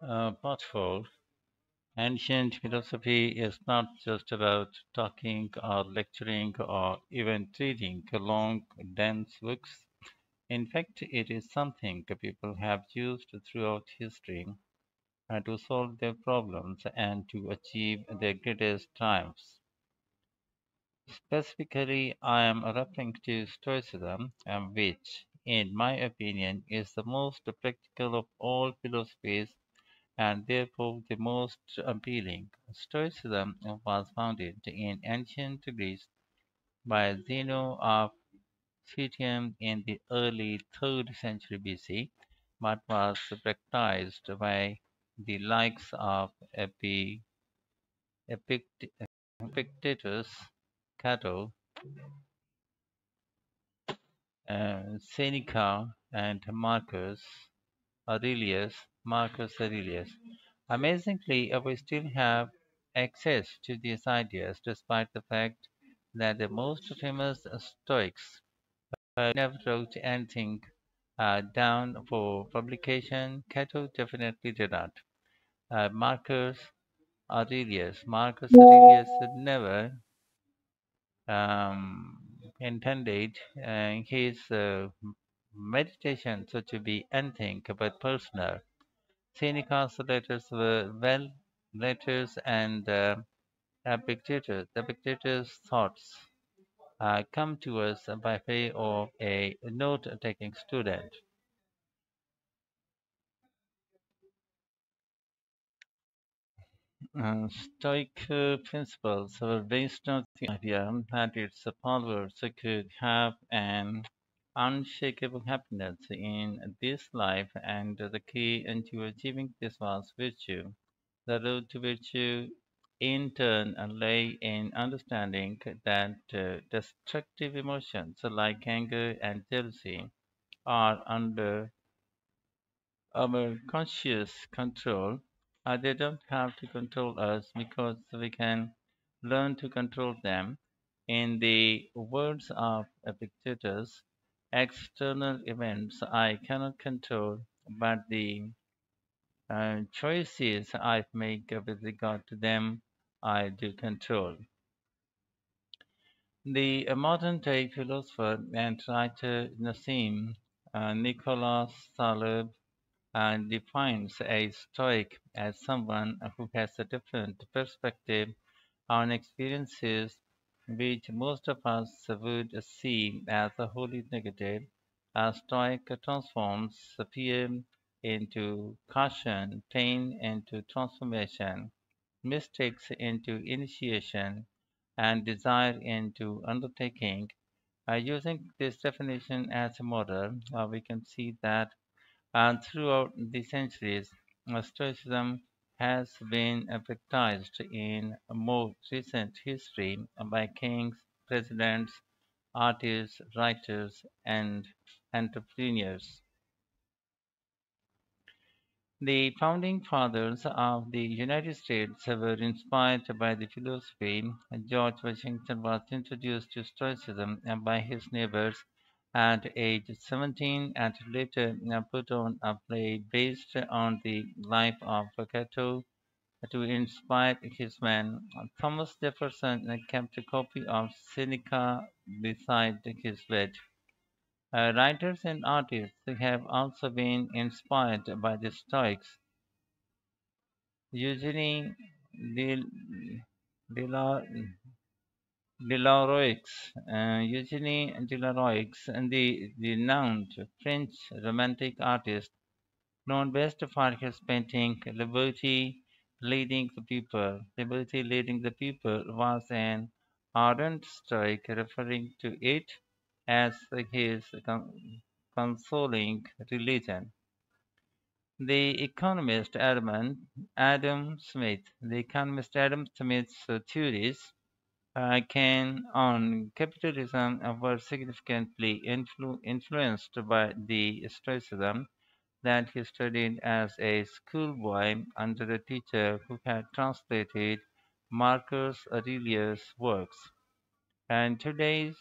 Part 4. Ancient philosophy is not just about talking or lecturing or even reading long, dense books. In fact, it is something people have used throughout history to solve their problems and to achieve their greatest triumphs. Specifically, I am referring to Stoicism, which, in my opinion, is the most practical of all philosophies and therefore the most appealing. Stoicism was founded in ancient Greece by Zeno of Citium in the early 3rd century BC, but was practiced by the likes of Epictetus, Cato, Seneca, and Marcus Aurelius. Amazingly, we still have access to these ideas despite the fact that the most famous Stoics never wrote anything down for publication. Cato definitely did not. Marcus Aurelius never um, intended his meditation to be anything but personal. Seneca's letters were well letters and Epictetus' thoughts come to us by way of a note-taking student. Stoic principles were based on the idea that its followers could have an unshakable happiness in this life, and the key into achieving this was virtue. The road to virtue, in turn, lay in understanding that destructive emotions like anger and jealousy are under our conscious control. They don't have to control us because we can learn to control them. In the words of Epictetus, external events I cannot control, but the choices I make with regard to them I do control. The modern-day philosopher and writer Nassim Nicholas Taleb defines a Stoic as someone who has a different perspective on experiences which most of us would see as a wholly negative. A Stoic transforms fear into caution, pain into transformation, mistakes into initiation, and desire into undertaking. Using this definition as a model, we can see that throughout the centuries, Stoicism has been practiced in more recent history by kings, presidents, artists, writers, and entrepreneurs. The founding fathers of the United States were inspired by the philosophy. George Washington was introduced to Stoicism by his neighbors at age 17 and later put on a play based on the life of Cato to inspire his men. Thomas Jefferson kept a copy of Seneca beside his bed. Writers and artists have also been inspired by the Stoics. Eugene de, de, la, de la Roix, Eugene de la Roix, and the renowned French Romantic artist, known best for his painting Liberty Leading the People was an ardent Stoic, referring to it as his consoling religion. The economist Adam Smith's theories can on capitalism were significantly influenced by the Stoicism that he studied as a schoolboy under a teacher who had translated Marcus Aurelius' works. And today's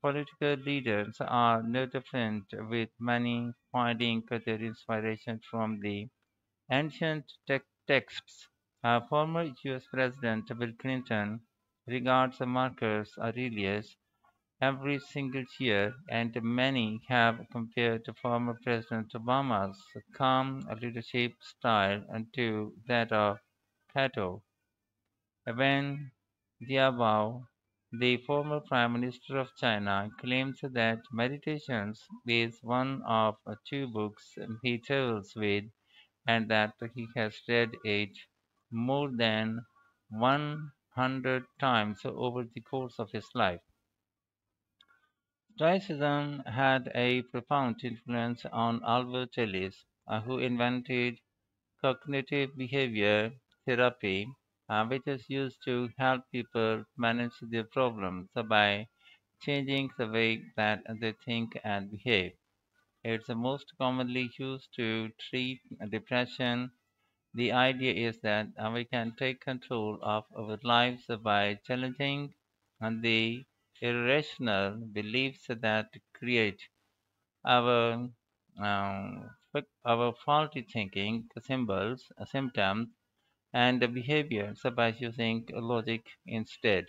political leaders are no different, with many finding their inspiration from the Texts. Former U.S. President Bill Clinton regards Marcus Aurelius every single year, and many have compared former President Obama's calm leadership style to that of Plato. Wen Jiabao, the former Prime Minister of China, claims that Meditations is one of two books he travels with and that he has read it more than 100 times over the course of his life. Stoicism had a profound influence on Albert Ellis, who invented cognitive behavior therapy, which is used to help people manage their problems by changing the way that they think and behave. It's most commonly used to treat depression. The idea is that we can take control of our lives by challenging the irrational beliefs that create our our faulty thinking, symbols, symptoms, and behaviors by using logic instead.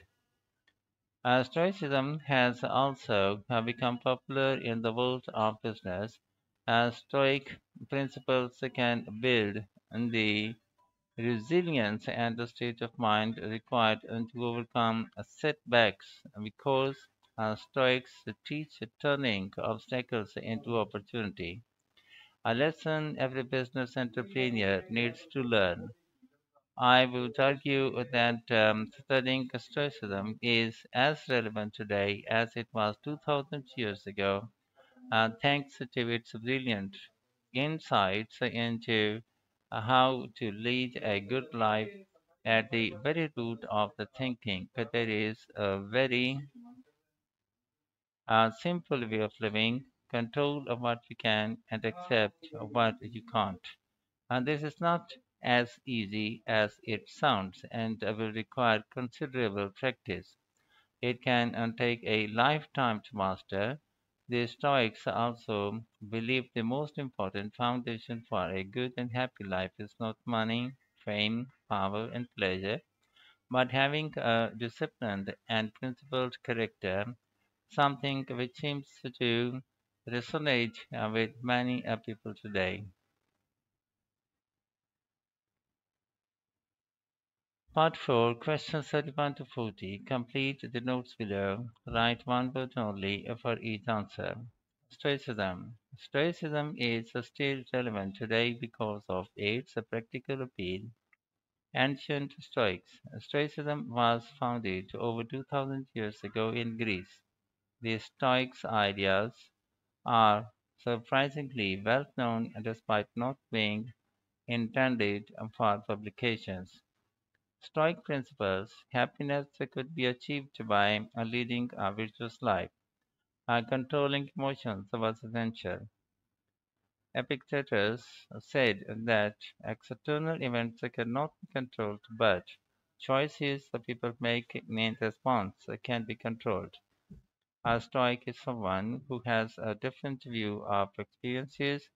Stoicism has also become popular in the world of business, as Stoic principles can build the resilience and the state of mind required to overcome setbacks because Stoics teach turning obstacles into opportunity, a lesson every business entrepreneur needs to learn. I would argue that studying Stoicism is as relevant today as it was 2000 years ago, thanks to its brilliant insights into how to lead a good life at the very root of the thinking. But there is a very simple way of living, control of what you can and accept what you can't. And this is not as easy as it sounds and will require considerable practice. It can take a lifetime to master. The Stoics also believe the most important foundation for a good and happy life is not money, fame, power, and pleasure, but having a disciplined and principled character, something which seems to resonate with many people today. Part 4, questions 31 to 40. Complete the notes below. Write one word only for each answer. Stoicism. Stoicism is still relevant today because of its practical appeal. Ancient Stoics. Stoicism was founded over 2000 years ago in Greece. The Stoics' ideas are surprisingly well known despite not being intended for publications. Stoic principles, happiness could be achieved by leading a virtuous life. Controlling emotions was essential. Epictetus said that external events cannot be controlled, but choices that people make in response can be controlled. A Stoic is someone who has a different view of experiences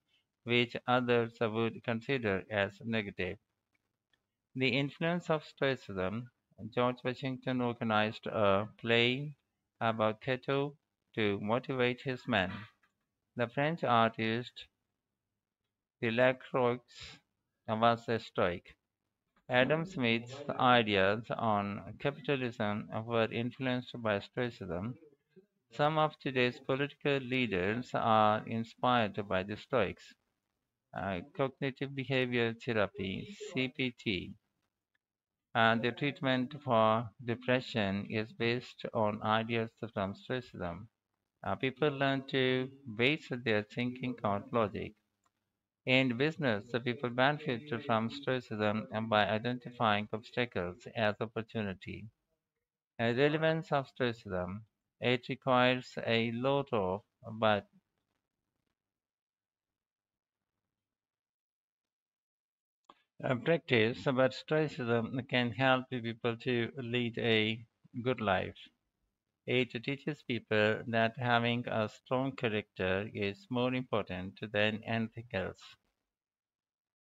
which others would consider as negative. The influence of Stoicism. George Washington organized a play about Cato to motivate his men. The French artist Delacroix was a Stoic. Adam Smith's ideas on capitalism were influenced by Stoicism. Some of today's political leaders are inspired by the Stoics. Cognitive behavior therapy, CPT, and the treatment for depression is based on ideas from Stoicism. People learn to base their thinking on logic. In business, the people benefit from Stoicism and by identifying obstacles as opportunity. A relevance of Stoicism. It requires a lot of but practice, but Stoicism can help people to lead a good life. It teaches people that having a strong character is more important than anything else.